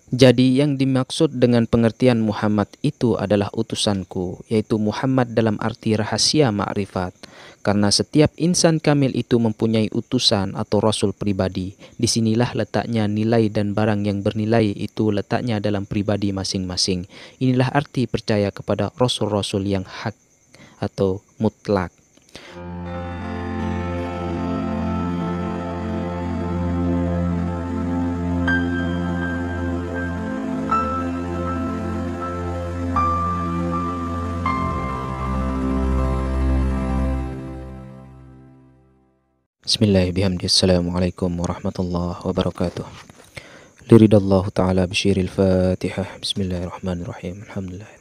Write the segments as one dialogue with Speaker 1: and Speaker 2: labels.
Speaker 1: Jadi yang dimaksud dengan pengertian Muhammad itu adalah utusanku, yaitu Muhammad dalam arti rahasia ma'rifat. Karena setiap insan kamil itu mempunyai utusan atau rasul pribadi. Disinilah letaknya nilai dan barang yang bernilai itu letaknya dalam pribadi masing-masing. Inilah arti percaya kepada rasul-rasul yang hak atau mutlak. Bismillahirrahmanirrahim. Assalamualaikum warahmatullahi wabarakatuh. Liridallahu ta'ala bisyiril fatihah. Bismillahirrahmanirrahim. Alhamdulillah.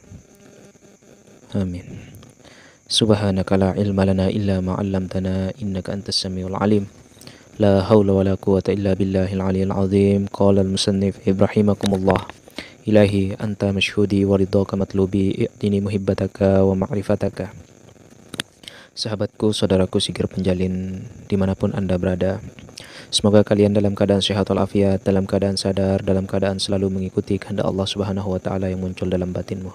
Speaker 1: Amin. Subhanaka la ilma lana illa ma 'allamtana innaka antas samiul alim. La haula wala quwata illa billahil aliyil azim. Qala al-musannif ibrahimakumullah. Ilahi anta mashhudi wa ridhaka matlubi i'tini muhibbataka wa ma'rifataka. Sahabatku, saudaraku, sikir penjalin dimanapun Anda berada, semoga kalian dalam keadaan sehat walafiat, dalam keadaan sadar, dalam keadaan selalu mengikuti kehendak Allah Subhanahu wa Ta'ala yang muncul dalam batinmu.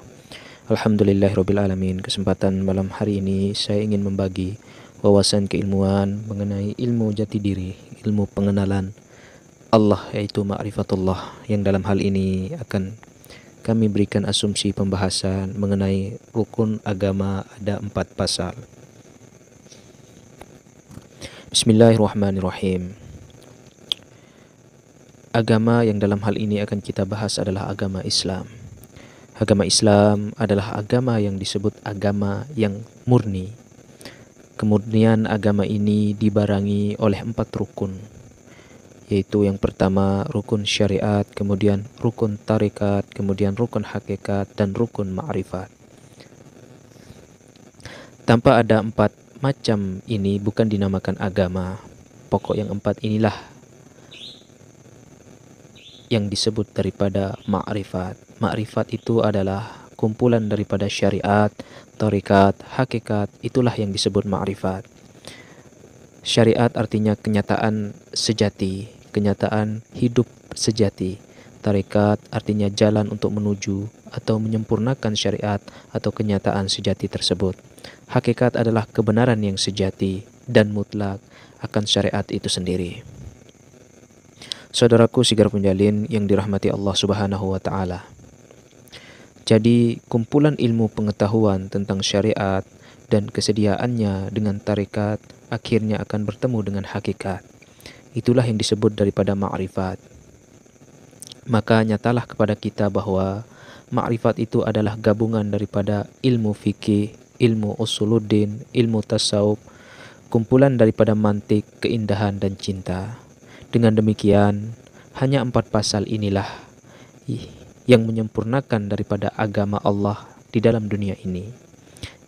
Speaker 1: Alhamdulillahirabbil alamin. Kesempatan malam hari ini saya ingin membagi wawasan keilmuan mengenai ilmu jati diri, ilmu pengenalan Allah, yaitu ma'rifatullah, yang dalam hal ini akan kami berikan asumsi pembahasan mengenai rukun agama. Ada 4 pasal. Bismillahirrahmanirrahim. Agama yang dalam hal ini akan kita bahas adalah agama Islam. Agama Islam adalah agama yang disebut agama yang murni. Kemurnian agama ini dibarengi oleh 4 rukun, yaitu yang pertama rukun syariat, kemudian rukun tarekat, kemudian rukun hakikat, dan rukun ma'rifat. Tanpa ada 4 macam ini bukan dinamakan agama. Pokok yang 4 inilah yang disebut daripada ma'rifat. Ma'rifat itu adalah kumpulan daripada syariat, tarekat, hakikat. Itulah yang disebut ma'rifat. Syariat artinya kenyataan sejati, kenyataan hidup sejati. Tarekat artinya jalan untuk menuju atau menyempurnakan syariat atau kenyataan sejati tersebut. Hakikat adalah kebenaran yang sejati dan mutlak akan syariat itu sendiri. Saudaraku sigar penjalin yang dirahmati Allah Subhanahu wa Ta'ala. Jadi kumpulan ilmu pengetahuan tentang syariat dan kesediaannya dengan tarekat akhirnya akan bertemu dengan hakikat. Itulah yang disebut daripada ma'rifat. Maka nyatalah kepada kita bahwa ma'rifat itu adalah gabungan daripada ilmu fikih, ilmu usuluddin, ilmu tasawuf, kumpulan daripada mantik, keindahan, dan cinta. Dengan demikian, hanya 4 pasal inilah yang menyempurnakan daripada agama Allah di dalam dunia ini.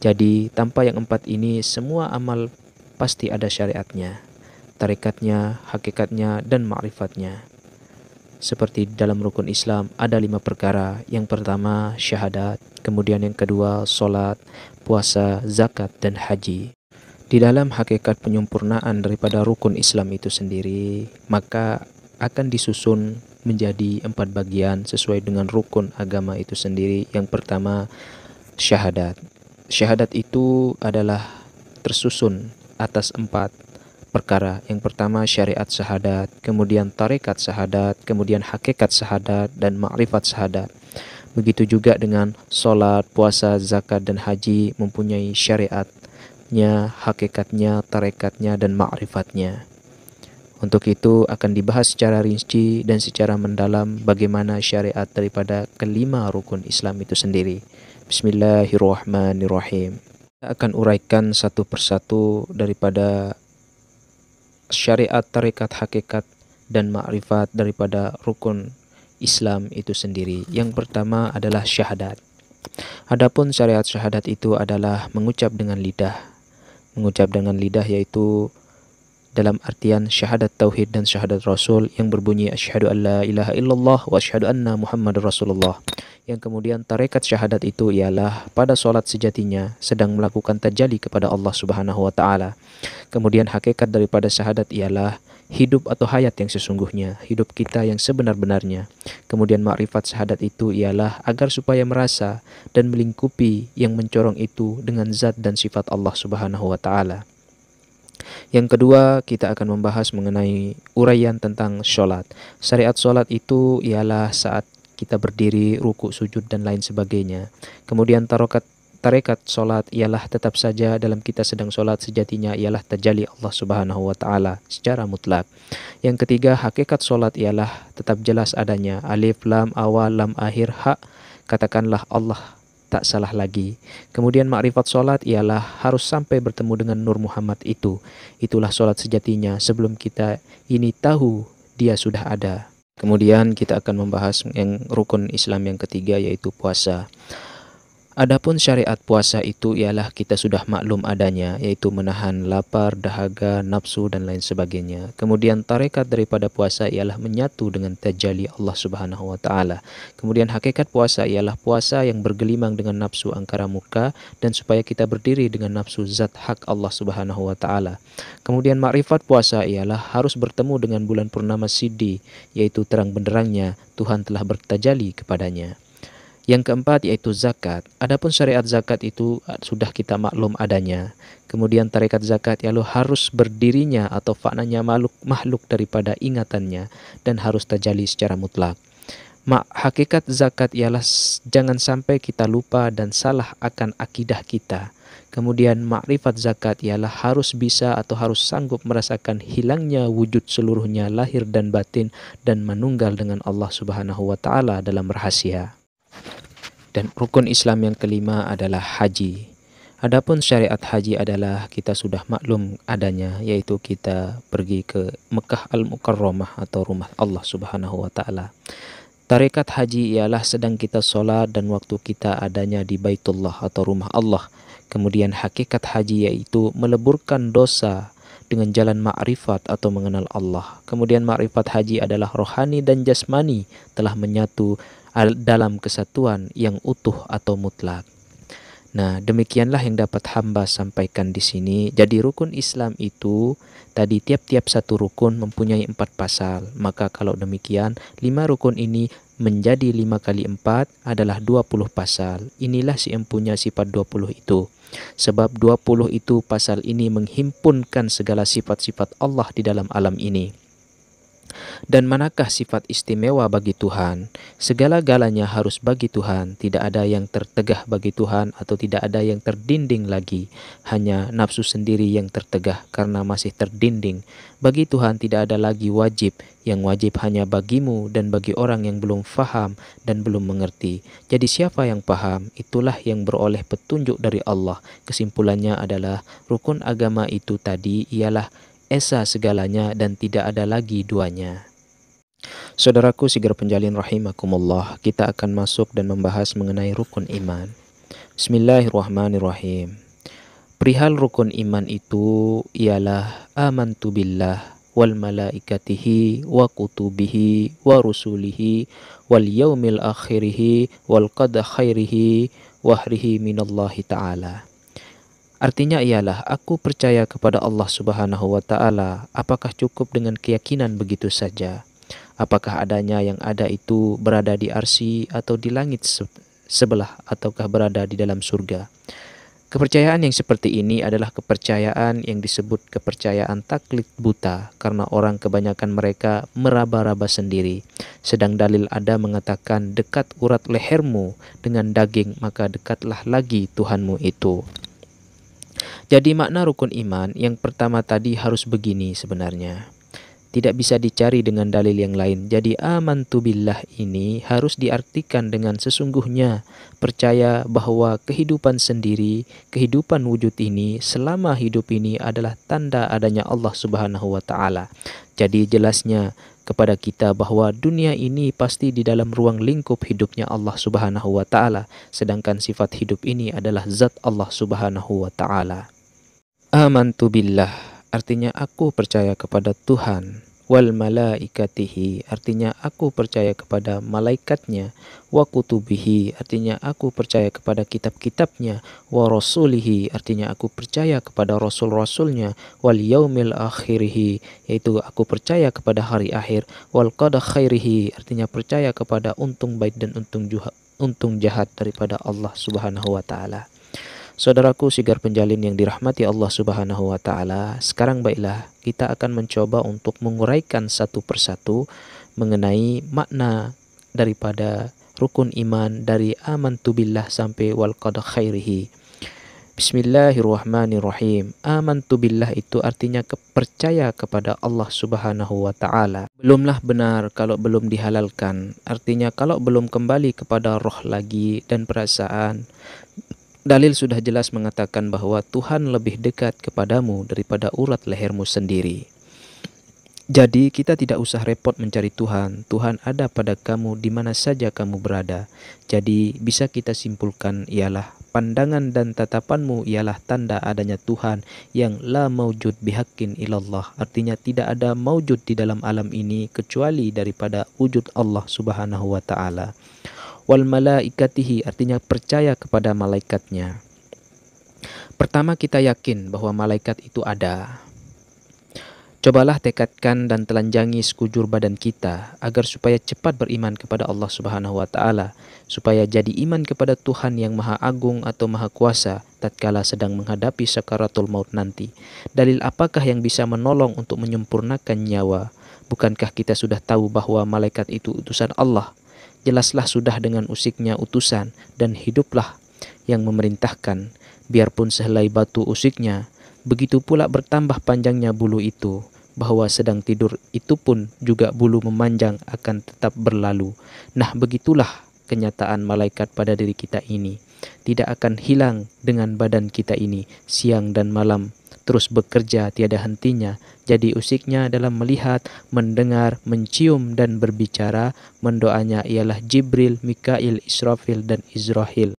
Speaker 1: Jadi, tanpa yang 4 ini, semua amal pasti ada syariatnya, tarekatnya, hakikatnya, dan ma'rifatnya. Seperti dalam rukun Islam ada 5 perkara. Yang pertama syahadat, kemudian yang kedua solat, puasa, zakat, dan haji. Di dalam hakikat penyempurnaan daripada rukun Islam itu sendiri, maka akan disusun menjadi 4 bagian sesuai dengan rukun agama itu sendiri. Yang pertama syahadat. Syahadat itu adalah tersusun atas 4 perkara. Yang pertama syariat syahadat, kemudian tarekat syahadat, kemudian hakikat syahadat, dan ma'rifat syahadat. Begitu juga dengan solat, puasa, zakat, dan haji mempunyai syariatnya, hakikatnya, tarekatnya, dan ma'rifatnya. Untuk itu akan dibahas secara rinci dan secara mendalam bagaimana syariat daripada kelima rukun Islam itu sendiri. Bismillahirrahmanirrahim. Kita akan uraikan satu persatu daripada syariat, tarekat, hakikat, dan ma'rifat daripada rukun Islam itu sendiri. Yang pertama adalah syahadat. Adapun syariat syahadat itu adalah mengucap dengan lidah. Mengucap dengan lidah yaitu dalam artian syahadat tauhid dan syahadat rasul yang berbunyi asyhadu an la ilaha illallah wa asyhadu anna muhammadar rasulullah. Yang kemudian tarekat syahadat itu ialah pada solat sejatinya sedang melakukan tajalli kepada Allah Subhanahu wa Ta'ala. Kemudian hakikat daripada syahadat ialah hidup atau hayat yang sesungguhnya, hidup kita yang sebenar-benarnya. Kemudian makrifat syahadat itu ialah agar supaya merasa dan melingkupi yang mencorong itu dengan zat dan sifat Allah Subhanahu wa taala. Yang kedua, kita akan membahas mengenai uraian tentang sholat. Syariat sholat itu ialah saat kita berdiri, ruku, sujud, dan lain sebagainya. Kemudian tarekat sholat ialah tetap saja dalam kita sedang sholat sejatinya ialah tajalli Allah Subhanahu wa taala secara mutlak. Yang ketiga, hakikat sholat ialah tetap jelas adanya alif, lam, awal, lam, akhir, ha. Katakanlah Allah, tak salah lagi. Kemudian makrifat sholat ialah harus sampai bertemu dengan Nur Muhammad itu. Itulah sholat sejatinya sebelum kita ini tahu dia sudah ada. Kemudian kita akan membahas yang rukun Islam yang ketiga, yaitu puasa. Adapun syariat puasa itu ialah kita sudah maklum adanya, yaitu menahan lapar, dahaga, nafsu, dan lain sebagainya. Kemudian tarekat daripada puasa ialah menyatu dengan tajalli Allah Subhanahu wa taala. Kemudian hakikat puasa ialah puasa yang bergelimang dengan nafsu angkara murka dan supaya kita berdiri dengan nafsu zat hak Allah Subhanahu wa taala. Kemudian makrifat puasa ialah harus bertemu dengan bulan purnama Siddi, yaitu terang benderangnya Tuhan telah bertajalli kepadanya. Yang keempat yaitu zakat. Adapun syariat zakat itu sudah kita maklum adanya. Kemudian tarekat zakat ialah harus berdirinya atau faknanya makhluk daripada ingatannya dan harus tajalli secara mutlak. Hakikat zakat ialah jangan sampai kita lupa dan salah akan akidah kita. Kemudian makrifat zakat ialah harus bisa atau harus sanggup merasakan hilangnya wujud seluruhnya lahir dan batin dan menunggal dengan Allah Subhanahu wa taala dalam rahasia. Dan rukun Islam yang kelima adalah haji. Adapun syariat haji adalah kita sudah maklum adanya, yaitu kita pergi ke Mekah Al-Mukarramah atau rumah Allah Subhanahu wa taala. Tarekat haji ialah sedang kita sholat dan waktu kita adanya di Baitullah atau rumah Allah. Kemudian hakikat haji yaitu meleburkan dosa dengan jalan ma'rifat atau mengenal Allah. Kemudian ma'rifat haji adalah rohani dan jasmani telah menyatu dalam kesatuan yang utuh atau mutlak. Nah, demikianlah yang dapat hamba sampaikan di sini. Jadi rukun Islam itu tadi tiap-tiap satu rukun mempunyai 4 pasal. Maka kalau demikian 5 rukun ini menjadi 5 kali 4 adalah 20 pasal. Inilah si empunya sifat 20 itu. Sebab 20 itu pasal ini menghimpunkan segala sifat-sifat Allah di dalam alam ini. Dan manakah sifat istimewa bagi Tuhan? Segala-galanya harus bagi Tuhan. Tidak ada yang tertegah bagi Tuhan atau tidak ada yang terdinding lagi. Hanya nafsu sendiri yang tertegah karena masih terdinding. Bagi Tuhan tidak ada lagi wajib. Yang wajib hanya bagimu dan bagi orang yang belum faham dan belum mengerti. Jadi siapa yang paham, itulah yang beroleh petunjuk dari Allah. Kesimpulannya adalah rukun agama itu tadi ialah esa segalanya dan tidak ada lagi duanya. Saudaraku sigar penjalin rahimakumullah, kita akan masuk dan membahas mengenai rukun iman. Bismillahirrahmanirrahim. Perihal rukun iman itu ialah amantu billah wal malaikatihi wa kutubihi wa rusulihi wal yaumil akhirihi wal qadha khairihi wahrihi minallahi ta'ala. Artinya ialah aku percaya kepada Allah Subhanahu wa taala. Apakah cukup dengan keyakinan begitu saja? Apakah adanya yang ada itu berada di arsy atau di langit sebelah ataukah berada di dalam surga? Kepercayaan yang seperti ini adalah kepercayaan yang disebut kepercayaan taklid buta karena orang kebanyakan mereka meraba-raba sendiri. Sedang dalil ada mengatakan dekat urat lehermu dengan daging maka dekatlah lagi Tuhanmu itu. Jadi makna rukun iman yang pertama tadi harus begini sebenarnya. Tidak bisa dicari dengan dalil yang lain. Jadi amantu billah ini harus diartikan dengan sesungguhnya percaya bahwa kehidupan sendiri, kehidupan wujud ini selama hidup ini adalah tanda adanya Allah Subhanahu wa taala. Jadi jelasnya kepada kita bahwa dunia ini pasti di dalam ruang lingkup hidupnya Allah Subhanahu wa taala, sedangkan sifat hidup ini adalah zat Allah Subhanahu wa taala. Amantu billah artinya aku percaya kepada Tuhan. wal malaikatihi, artinya aku percaya kepada malaikatnya, wa kutubihi, artinya aku percaya kepada kitab-kitabnya, wa rasulihi, artinya aku percaya kepada rasul-rasulnya, wal yaumil akhirihi, yaitu aku percaya kepada hari akhir, wal qada khairihi, artinya percaya kepada untung baik dan untung jahat daripada Allah Subhanahu wa taala. Saudaraku sigar penjalin yang dirahmati Allah Subhanahu wa taala, sekarang baiklah kita akan mencoba untuk menguraikan satu persatu mengenai makna daripada rukun iman dari amantu billah sampai wal qada khairihi. Bismillahirrahmanirrahim. Amantu billah itu artinya percaya kepada Allah Subhanahu wa taala. Belumlah benar kalau belum dihalalkan. Artinya kalau belum kembali kepada roh lagi dan perasaan. Dalil sudah jelas mengatakan bahwa Tuhan lebih dekat kepadamu daripada urat lehermu sendiri. Jadi kita tidak usah repot mencari Tuhan. Tuhan ada pada kamu di mana saja kamu berada. Jadi bisa kita simpulkan ialah pandangan dan tatapanmu ialah tanda adanya Tuhan yang la maujud bihaqqin ilallah. Artinya tidak ada maujud di dalam alam ini kecuali daripada wujud Allah Subhanahu wa taala. Wal malaikatihi, artinya percaya kepada malaikatnya. Pertama kita yakin bahwa malaikat itu ada. Cobalah tekadkan dan telanjangi sekujur badan kita agar supaya cepat beriman kepada Allah Subhanahu wa taala, supaya jadi iman kepada Tuhan yang Maha Agung atau Maha Kuasa tatkala sedang menghadapi sakaratul maut nanti. Dalil apakah yang bisa menolong untuk menyempurnakan nyawa? Bukankah kita sudah tahu bahwa malaikat itu utusan Allah? Jelaslah sudah dengan usiknya utusan dan hiduplah yang memerintahkan, biarpun sehelai batu usiknya, begitu pula bertambah panjangnya bulu itu, bahwa sedang tidur itu pun juga bulu memanjang akan tetap berlalu. Nah begitulah kenyataan malaikat pada diri kita ini, tidak akan hilang dengan badan kita ini, siang dan malam terus bekerja tiada hentinya. Jadi usiknya dalam melihat, mendengar, mencium dan berbicara, mendoanya ialah Jibril, Mikail, Israfil dan Izrahil.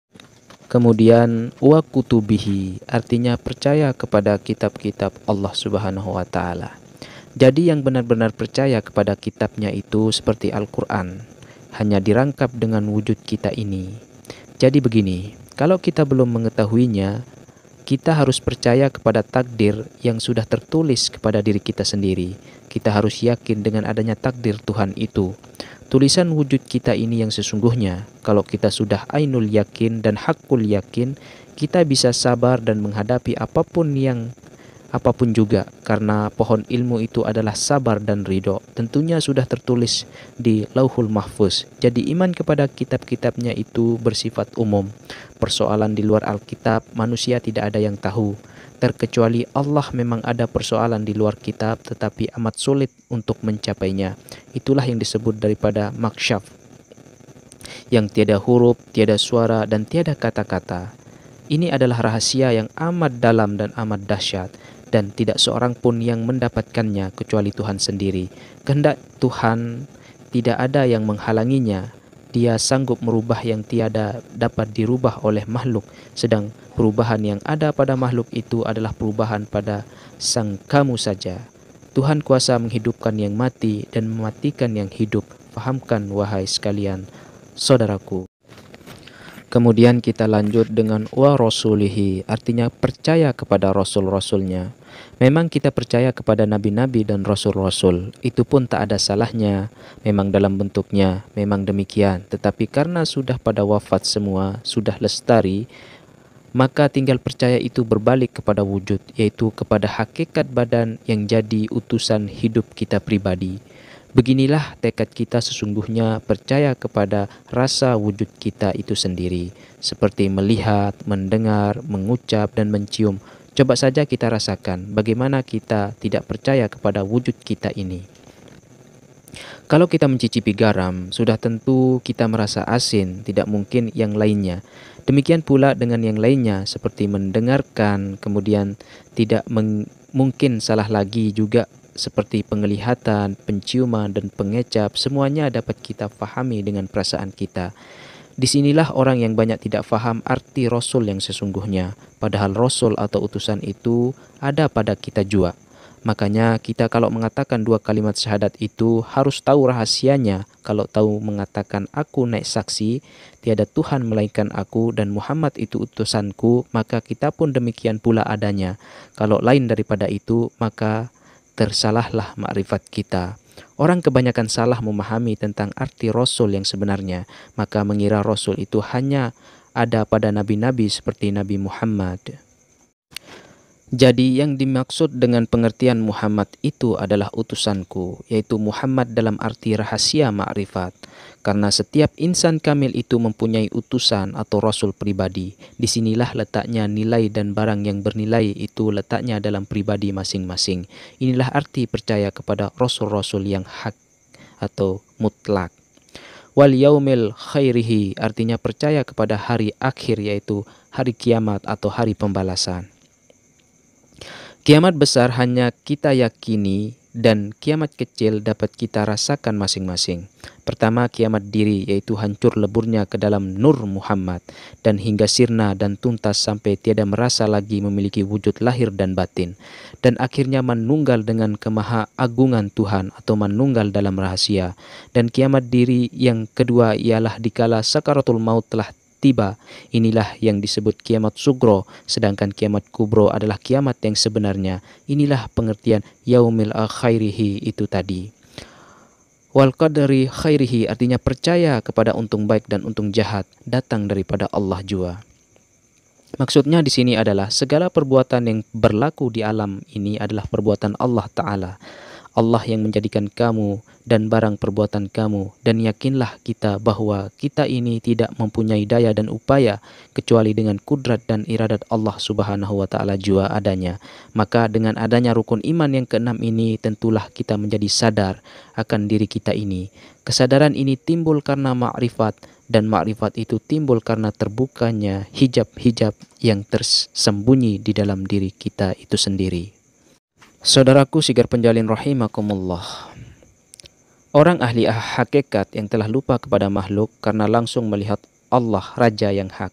Speaker 1: Kemudian wa kutubihi, artinya percaya kepada kitab-kitab Allah Subhanahu wa taala. Jadi yang benar-benar percaya kepada kitabnya itu seperti Al-Qur'an, hanya dirangkap dengan wujud kita ini. Jadi begini, kalau kita belum mengetahuinya, kita harus percaya kepada takdir yang sudah tertulis kepada diri kita sendiri. Kita harus yakin dengan adanya takdir Tuhan itu. Tulisan wujud kita ini yang sesungguhnya. Kalau kita sudah ainul yakin dan hakul yakin, kita bisa sabar dan menghadapi apapun juga, karena pohon ilmu itu adalah sabar dan ridho. Tentunya sudah tertulis di Lauhul Mahfuz. Jadi iman kepada kitab-kitabnya itu bersifat umum. Persoalan di luar Alkitab manusia tidak ada yang tahu, terkecuali Allah. Memang ada persoalan di luar kitab tetapi amat sulit untuk mencapainya. Itulah yang disebut daripada maksyaf, yang tiada huruf, tiada suara dan tiada kata-kata. Ini adalah rahasia yang amat dalam dan amat dahsyat, dan tidak seorang pun yang mendapatkannya kecuali Tuhan sendiri. Kehendak Tuhan tidak ada yang menghalanginya. Dia sanggup merubah yang tiada dapat dirubah oleh makhluk, sedang perubahan yang ada pada makhluk itu adalah perubahan pada sang kamu saja. Tuhan kuasa menghidupkan yang mati dan mematikan yang hidup. Fahamkan wahai sekalian, saudaraku. Kemudian kita lanjut dengan wa rasulihi, artinya percaya kepada rasul-rasulnya. Memang kita percaya kepada nabi-nabi dan rasul-rasul, itu pun tak ada salahnya. Memang dalam bentuknya memang demikian, tetapi karena sudah pada wafat semua, sudah lestari, maka tinggal percaya itu berbalik kepada wujud, yaitu kepada hakikat badan yang jadi utusan hidup kita pribadi. Beginilah tekad kita sesungguhnya percaya kepada rasa wujud kita itu sendiri, seperti melihat, mendengar, mengucap, dan mencium. Coba saja kita rasakan bagaimana kita tidak percaya kepada wujud kita ini. Kalau kita mencicipi garam, sudah tentu kita merasa asin, tidak mungkin yang lainnya. Demikian pula dengan yang lainnya, seperti mendengarkan, kemudian tidak mungkin salah lagi juga seperti penglihatan, penciuman, dan pengecap. Semuanya dapat kita fahami dengan perasaan kita. Disinilah orang yang banyak tidak faham arti Rasul yang sesungguhnya. Padahal Rasul atau utusan itu ada pada kita jua. Makanya kita kalau mengatakan dua kalimat syahadat itu harus tahu rahasianya. Kalau tahu mengatakan aku naik saksi, tiada Tuhan melainkan aku dan Muhammad itu utusanku, maka kita pun demikian pula adanya. Kalau lain daripada itu, maka tersalahlah makrifat kita. Orang kebanyakan salah memahami tentang arti Rasul yang sebenarnya, maka mengira Rasul itu hanya ada pada nabi-nabi seperti Nabi Muhammad. Jadi yang dimaksud dengan pengertian Muhammad itu adalah utusanku, yaitu Muhammad dalam arti rahasia makrifat. Karena setiap insan kamil itu mempunyai utusan atau rasul pribadi. Disinilah letaknya nilai dan barang yang bernilai itu letaknya dalam pribadi masing-masing. Inilah arti percaya kepada rasul-rasul yang hak atau mutlak. Wal yaumil khairihi artinya percaya kepada hari akhir, yaitu hari kiamat atau hari pembalasan. Kiamat besar hanya kita yakini dan kiamat kecil dapat kita rasakan masing-masing. Pertama, kiamat diri, yaitu hancur leburnya ke dalam nur Muhammad dan hingga sirna dan tuntas sampai tiada merasa lagi memiliki wujud lahir dan batin. Dan akhirnya menunggal dengan kemaha-agungan Tuhan atau menunggal dalam rahasia. Dan kiamat diri yang kedua ialah dikala sakaratul maut telah tiba. Inilah yang disebut kiamat sugro, sedangkan kiamat kubro adalah kiamat yang sebenarnya. Inilah pengertian yaumil khairihi itu tadi. Wal qadari khairihi artinya percaya kepada untung baik dan untung jahat datang daripada Allah jua. Maksudnya di sini adalah segala perbuatan yang berlaku di alam ini adalah perbuatan Allah Ta'ala. Allah yang menjadikan kamu dan barang perbuatan kamu, dan yakinlah kita bahwa kita ini tidak mempunyai daya dan upaya kecuali dengan kudrat dan iradat Allah Subhanahu wa Ta'ala jua adanya. Maka dengan adanya rukun iman yang keenam ini tentulah kita menjadi sadar akan diri kita ini. Kesadaran ini timbul karena makrifat, dan makrifat itu timbul karena terbukanya hijab-hijab yang tersembunyi di dalam diri kita itu sendiri. Saudaraku sigar penjalin rahimakumullah. Orang ahli hakikat yang telah lupa kepada makhluk karena langsung melihat Allah Raja yang hak.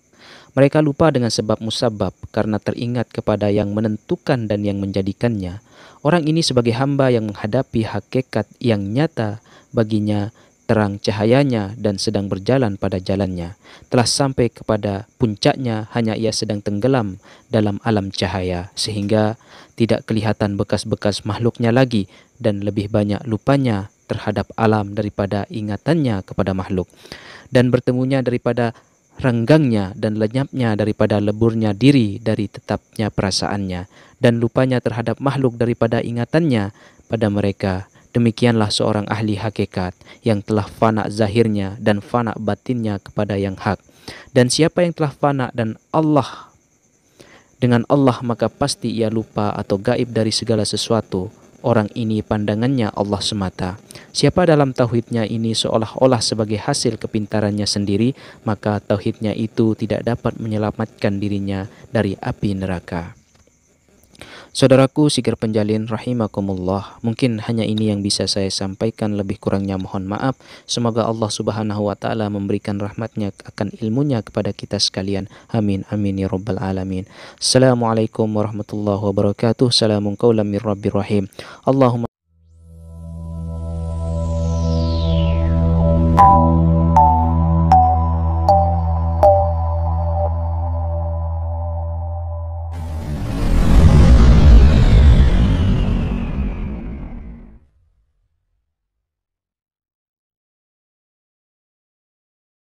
Speaker 1: Mereka lupa dengan sebab musabab karena teringat kepada yang menentukan dan yang menjadikannya. Orang ini sebagai hamba yang menghadapi hakikat yang nyata baginya, terang cahayanya dan sedang berjalan pada jalannya. Telah sampai kepada puncaknya, hanya ia sedang tenggelam dalam alam cahaya, sehingga tidak kelihatan bekas-bekas makhluknya lagi dan lebih banyak lupanya terhadap alam daripada ingatannya kepada makhluk. Dan bertemunya daripada renggangnya dan lenyapnya daripada leburnya diri dari tetapnya perasaannya, dan lupanya terhadap makhluk daripada ingatannya pada mereka. Demikianlah seorang ahli hakikat yang telah fana zahirnya dan fana batinnya kepada yang hak. Dan siapa yang telah fana dan Allah dengan Allah, maka pasti ia lupa atau gaib dari segala sesuatu. Orang ini pandangannya Allah semata. Siapa dalam tauhidnya ini seolah-olah sebagai hasil kepintarannya sendiri, maka tauhidnya itu tidak dapat menyelamatkan dirinya dari api neraka. Saudaraku sigar penjalin rahimakumullah, mungkin hanya ini yang bisa saya sampaikan, lebih kurangnya mohon maaf. Semoga Allah Subhanahu wa Ta'ala memberikan rahmatnya akan ilmunya kepada kita sekalian. Amin amin ya rabbal alamin. Assalamualaikum warahmatullahi wabarakatuh. Salamun qaulam mir rabbir rahim. Allahumma